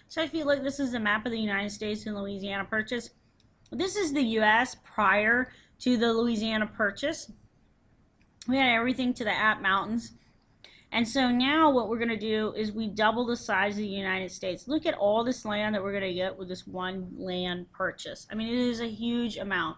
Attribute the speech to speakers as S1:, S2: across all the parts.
S1: So if you look, this is the map of the United States and Louisiana Purchase. This is the U.S. prior to the Louisiana Purchase. We had everything to the App Mountains. And so now what we're going to do is we double the size of the United States. Look at all this land that we're going to get with this one land purchase. I mean, it is a huge amount.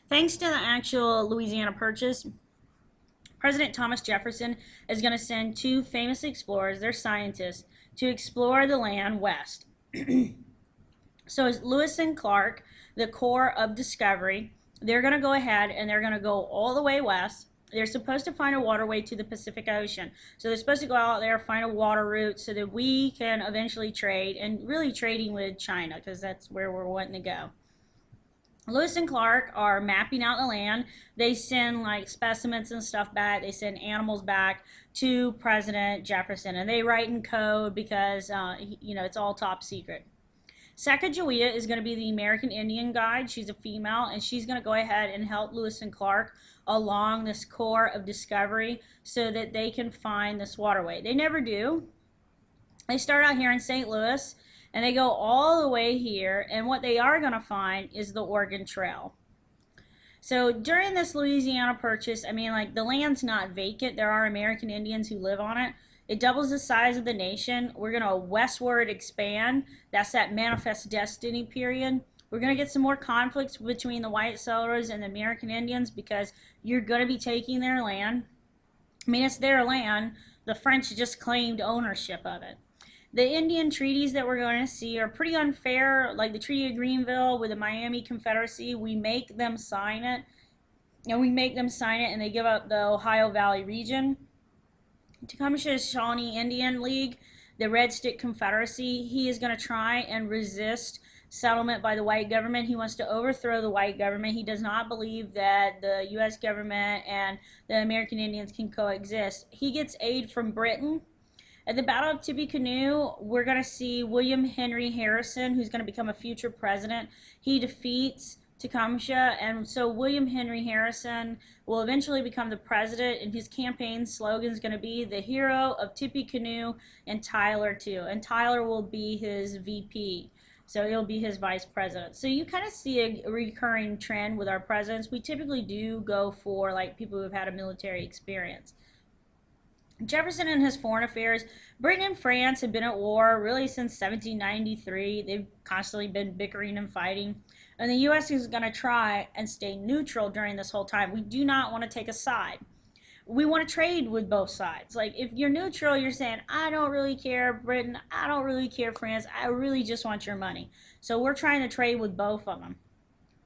S1: Thanks to the actual Louisiana Purchase, President Thomas Jefferson is going to send two famous explorers, they're scientists, to explore the land west. So it's Lewis and Clark, the Corps of Discovery. They're going to go ahead and they're going to go all the way west. They're supposed to find a waterway to the Pacific Ocean. So they're supposed to go out there, find a water route so that we can eventually trade, and really trading with China because that's where we're wanting to go. Lewis and Clark are mapping out the land. They send like specimens and stuff back. They send animals back to President Jefferson, and they write in code because it's all top secret. Sacagawea is going to be the American Indian guide. She's a female, and she's going to go ahead and help Lewis and Clark along this Corps of Discovery so that they can find this waterway. They never do. They start out here in St. Louis, and they go all the way here, and what they are going to find is the Oregon Trail. So during this Louisiana Purchase, I mean, like, the land's not vacant. There are American Indians who live on it. It doubles the size of the nation. We're going to westward expand. That's that manifest destiny period. We're going to get some more conflicts between the white settlers and the American Indians because you're going to be taking their land. I mean, it's their land. The French just claimed ownership of it. The Indian treaties that we're going to see are pretty unfair, like the Treaty of Greenville with the Miami Confederacy. We make them sign it, and they give up the Ohio Valley region. Tecumseh Shawnee Indian League, the Red Stick Confederacy, he is going to try and resist settlement by the white government. He wants to overthrow the white government. He does not believe that the U.S. government and the American Indians can coexist. He gets aid from Britain. At the Battle of Tippecanoe, we're going to see William Henry Harrison, who's going to become a future president. He defeats Tecumseh, and so William Henry Harrison will eventually become the president, and his campaign slogan is going to be the hero of Tippecanoe and Tyler too, and Tyler will be his VP, so he'll be his vice president. So you kind of see a recurring trend with our presidents. We typically do go for like people who've had a military experience. Jefferson and his foreign affairs. Britain and France have been at war really since 1793. They've constantly been bickering and fighting. And the U.S. is going to try and stay neutral during this whole time. We do not want to take a side. We want to trade with both sides. Like, if you're neutral, you're saying, I don't really care, Britain. I don't really care, France. I really just want your money. So we're trying to trade with both of them.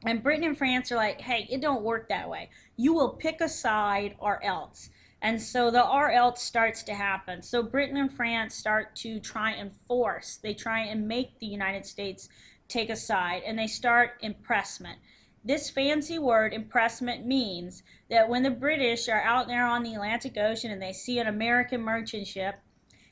S1: And Britain and France are like, hey, it don't work that way. You will pick a side or else. And so the or else starts to happen. So Britain and France start to try and force. They try and make the United States take a side, and they start impressment. This fancy word, impressment, means that when the British are out there on the Atlantic Ocean and they see an American merchant ship,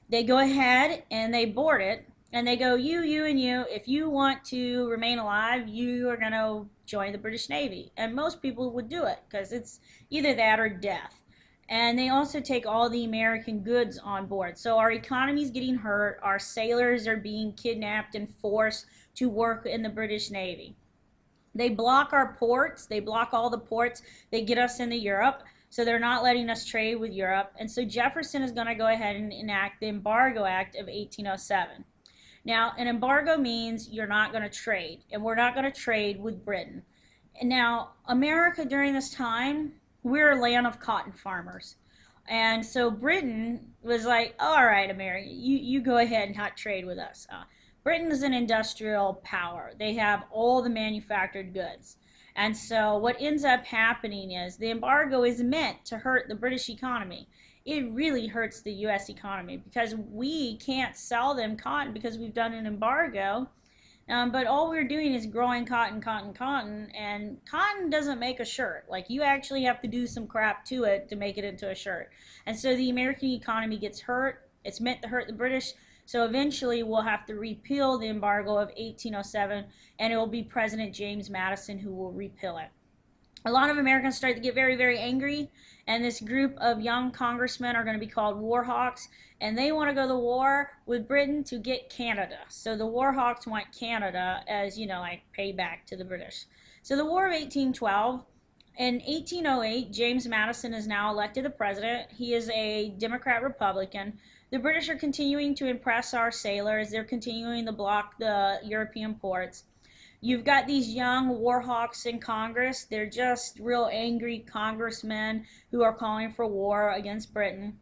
S1: they go ahead and they board it, and they go, you, and you, if you want to remain alive, you are going to join the British Navy. And most people would do it because it's either that or death. And they also take all the American goods on board. So our economy is getting hurt. Our sailors are being kidnapped and forced to work in the British Navy. They block our ports. They block all the ports. They get us into Europe. So they're not letting us trade with Europe. And so Jefferson is going to go ahead and enact the Embargo Act of 1807. Now, an embargo means you're not going to trade. And we're not going to trade with Britain. And now, America during this time, we're a land of cotton farmers. And so Britain was like, all right, America, you go ahead and not trade with us. Britain is an industrial power. They have all the manufactured goods. And so what ends up happening is the embargo is meant to hurt the British economy. It really hurts the U.S. economy because we can't sell them cotton because we've done an embargo. But all we're doing is growing cotton, and cotton doesn't make a shirt. Like, you actually have to do some crap to it to make it into a shirt. And so the American economy gets hurt. It's meant to hurt the British. So eventually we'll have to repeal the embargo of 1807, and it will be President James Madison who will repeal it. a lot of Americans start to get very, very angry, and this group of young congressmen are going to be called war hawks, and they want to go to war with Britain to get Canada. So the war hawks want Canada as, like payback to the British. So the War of 1812, in 1808, James Madison is now elected the president. He is a Democrat Republican. The British are continuing to impress our sailors. They're continuing to block the European ports. You've got these young war hawks in Congress. They're just real angry congressmen who are calling for war against Britain.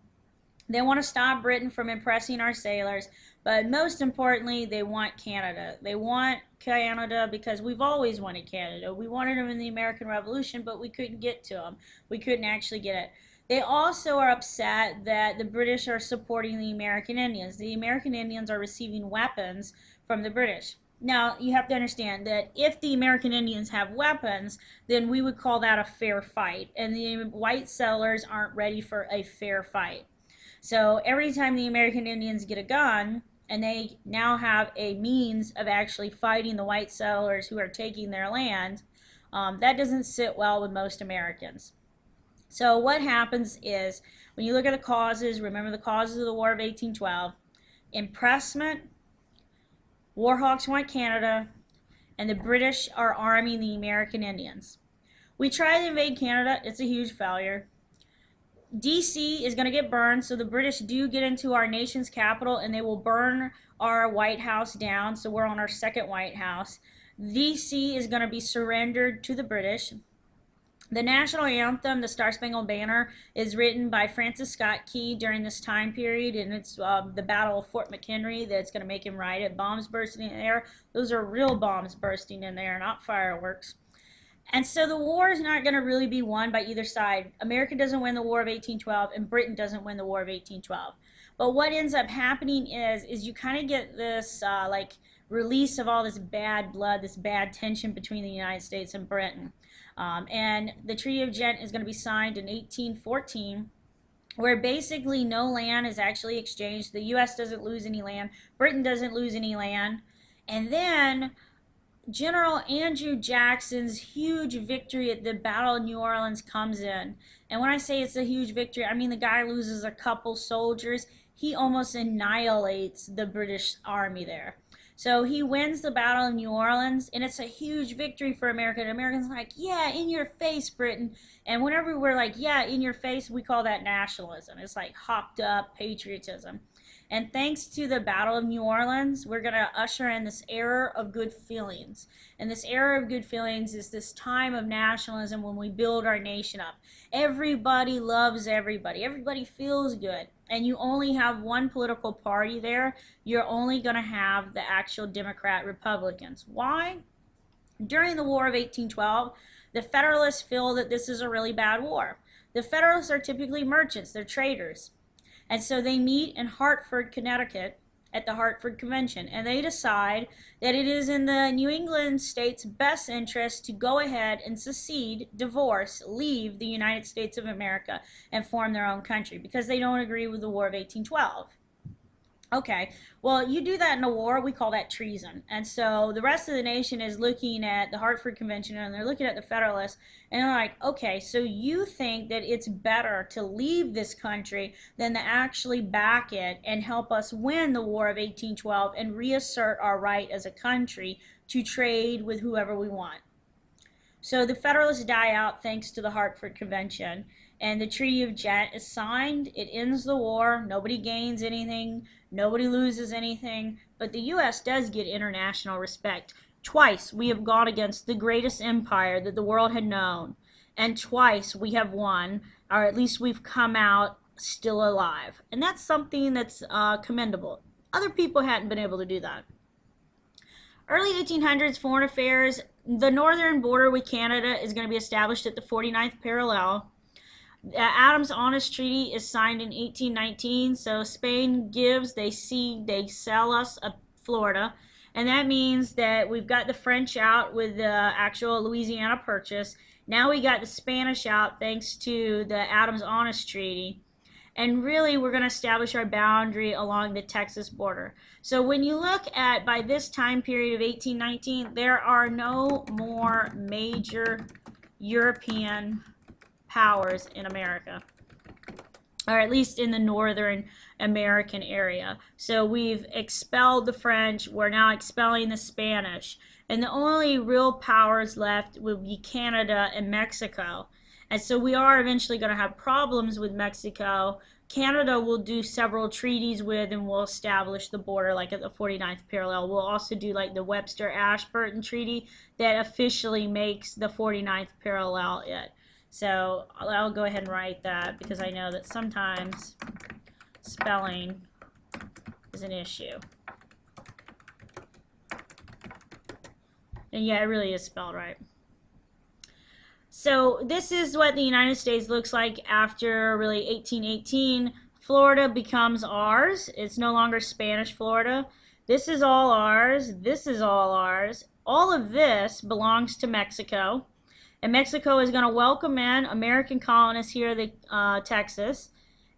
S1: They want to stop Britain from impressing our sailors, but most importantly, they want Canada. They want Canada because we've always wanted Canada. We wanted them in the American Revolution, but we couldn't get to them. We couldn't actually get it. They also are upset that the British are supporting the American Indians. The American Indians are receiving weapons from the British. Now, you have to understand that if the American Indians have weapons, then we would call that a fair fight, and the white settlers aren't ready for a fair fight. So every time the American Indians get a gun, and they now have a means of actually fighting the white settlers who are taking their land, that doesn't sit well with most Americans. So what happens is, when you look at the causes, remember the causes of the War of 1812, impressment, war hawks want Canada, and the British are arming the American Indians. We try to invade Canada. It's a huge failure. DC is going to get burned, so the British do get into our nation's capital, and they will burn our White House down, so we're on our second White House. DC is going to be surrendered to the British. The national anthem, the Star Spangled Banner, is written by Francis Scott Key during this time period, and it's the Battle of Fort McHenry that's going to make him write it. Bombs bursting in the air. Those are real bombs bursting in the air, not fireworks. And so the war is not going to really be won by either side. America doesn't win the War of 1812, and Britain doesn't win the War of 1812. But what ends up happening is you kind of get this release of all this bad blood, this bad tension between the United States and Britain. And the Treaty of Ghent is going to be signed in 1814, where basically no land is actually exchanged. The U.S. doesn't lose any land. Britain doesn't lose any land. And then General Andrew Jackson's huge victory at the Battle of New Orleans comes in. And when I say it's a huge victory, I mean the guy loses a couple soldiers. He almost annihilates the British army there. So he wins the Battle of New Orleans, and it's a huge victory for America. And Americans are like, yeah, in your face, Britain. And whenever we're like, yeah, in your face, we call that nationalism. It's like hopped up patriotism. And thanks to the Battle of New Orleans, we're going to usher in this era of good feelings. And this era of good feelings is this time of nationalism when we build our nation up. Everybody loves everybody. Everybody feels good. And you only have one political party there. You're only going to have the actual Democrat Republicans. Why? During the War of 1812, the Federalists feel that this is a really bad war. The Federalists are typically merchants. They're traders. And so they meet in Hartford, Connecticut at the Hartford Convention, and they decide that it is in the New England states' best interest to go ahead and secede, divorce, leave the United States of America and form their own country because they don't agree with the War of 1812. Okay, well, you do that in a war, we call that treason. And so the rest of the nation is looking at the Hartford Convention, and they're looking at the Federalists, and they're like, okay, so you think that it's better to leave this country than to actually back it and help us win the War of 1812 and reassert our right as a country to trade with whoever we want. So the Federalists die out thanks to the Hartford Convention, and the Treaty of Ghent is signed. It ends the war. Nobody gains anything. Nobody loses anything. But the U.S. does get international respect. Twice we have gone against the greatest empire that the world had known, and twice we have won, or at least we've come out still alive. And that's something that's commendable. Other people hadn't been able to do that. Early 1800s foreign affairs. The northern border with Canada is going to be established at the 49th parallel. The Adams-Onis Treaty is signed in 1819, so Spain gives, they sell us Florida, and that means that we've got the French out with the actual Louisiana Purchase. Now we got the Spanish out thanks to the Adams-Onis Treaty. And really, we're going to establish our boundary along the Texas border. So when you look at, by this time period of 1819, there are no more major European powers in America, or at least in the northern American area. So we've expelled the French, we're now expelling the Spanish, and the only real powers left would be Canada and Mexico. And so we are eventually going to have problems with Mexico. Canada will do several treaties with, and we'll establish the border like at the 49th parallel. We'll also do like the Webster-Ashburton Treaty that officially makes the 49th parallel it. So I'll go ahead and write that because I know that sometimes spelling is an issue. And yeah, it really is spelled right. So this is what the United States looks like after really 1818. Florida becomes ours. It's no longer Spanish Florida. This is all ours. This is all ours. All of this belongs to Mexico. And Mexico is going to welcome in American colonists here to Texas.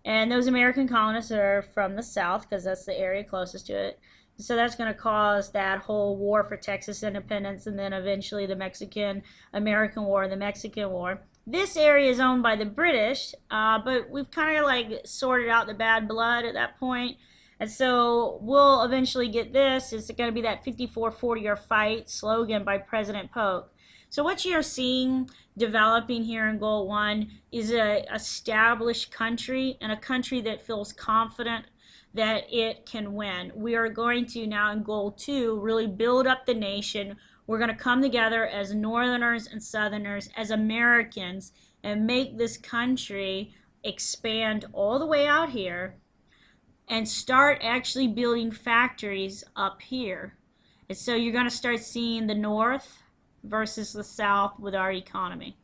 S1: And those American colonists are from the south because that's the area closest to it. So that's going to cause that whole war for Texas independence, and then eventually the Mexican-American War, the Mexican War. This area is owned by the British, but we've kind of like sorted out the bad blood at that point. And so we'll eventually get this. It's going to be that 54-40 or fight slogan by President Polk. So what you're seeing developing here in Goal 1 is an established country, and a country that feels confident that it can win. We are going to now in Goal 2 really build up the nation. We're going to come together as Northerners and Southerners, as Americans, and make this country expand all the way out here and start actually building factories up here. And so you're going to start seeing the North versus the South with our economy.